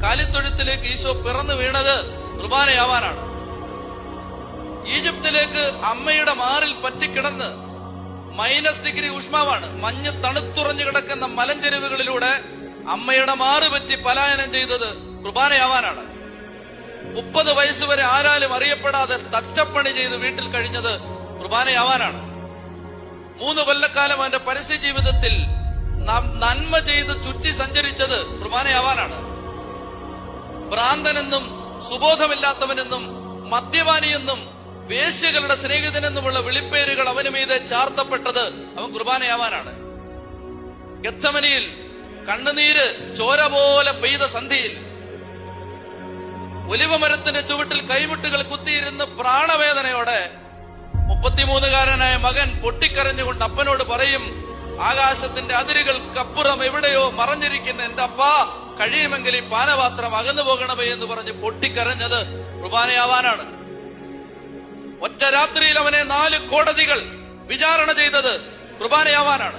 കാലിത്തൊഴുത്തിലേക്ക് ഈശോ പിറന്നു വീണത് കുർബാനയാവാനാണ്. ഈജിപ്തിലേക്ക് അമ്മയുടെ മാറിൽ പറ്റിക്കിടന്ന് -डिग्री ഊഷ്മാവാണ്, മഞ്ഞ് തണുത്തുറഞ്ഞു കിടക്കുന്ന മലഞ്ചെരുവുകളിലൂടെ അമ്മയുടെ മാറ് പറ്റി പലായനം ചെയ്തത് കുർബാനയാവാനാണ്. 30 വയസ്സ് വരെ ആരാലും അറിയപ്പെടാതെ തച്ചപ്പണി ചെയ്ത് വീട്ടിൽ കഴിഞ്ഞത് കുർബാനയാവാനാണ്. 3 കൊല്ലക്കാലം അവന്റെ പരസ്യ ജീവിതത്തിൽ നന്മ ചെയ്ത് ചുറ്റി സഞ്ചരിച്ചത് കുർബാനയാവാനാണ്. ഭ്രാന്തനെന്നും സുബോധമില്ലാത്തവനെന്നും മദ്യപാനിയെന്നും വേശ്യകളുടെ സ്നേഹിതനെന്നുമുള്ള വിളിപ്പേരുകൾ അവന് മീതെ ചാർത്തപ്പെട്ടത് അവൻ കുർബാനയാവാനാണ്. ഗെത്സമനിയിൽ കണ്ണുനീര് ചോര പോലെ പെയ്ത സന്ധിയിൽ ഒലിവമരത്തിന്റെ ചുവട്ടിൽ കൈമുട്ടുകൾ കുത്തിയിരുന്ന് പ്രാണവേദനയോടെ 33-കാരനായ മകൻ പൊട്ടിക്കരഞ്ഞുകൊണ്ട് അപ്പനോട് പറയും, ആകാശത്തിന്റെ അതിരുകൾക്കപ്പുറം എവിടെയോ മറഞ്ഞിരിക്കുന്ന എന്റെ അപ്പാ, കഴിയുമെങ്കിൽ ഈ പാനപാത്രം അകന്നു പോകണമേ എന്ന് പറഞ്ഞ് പൊട്ടിക്കരഞ്ഞത് കുർബാനയാവാനാണ്. ഒറ്റ രാത്രിയിൽ അവനെ 4 കോടതികൾ വിചാരണ ചെയ്തത് കുർബാനയാവാനാണ്.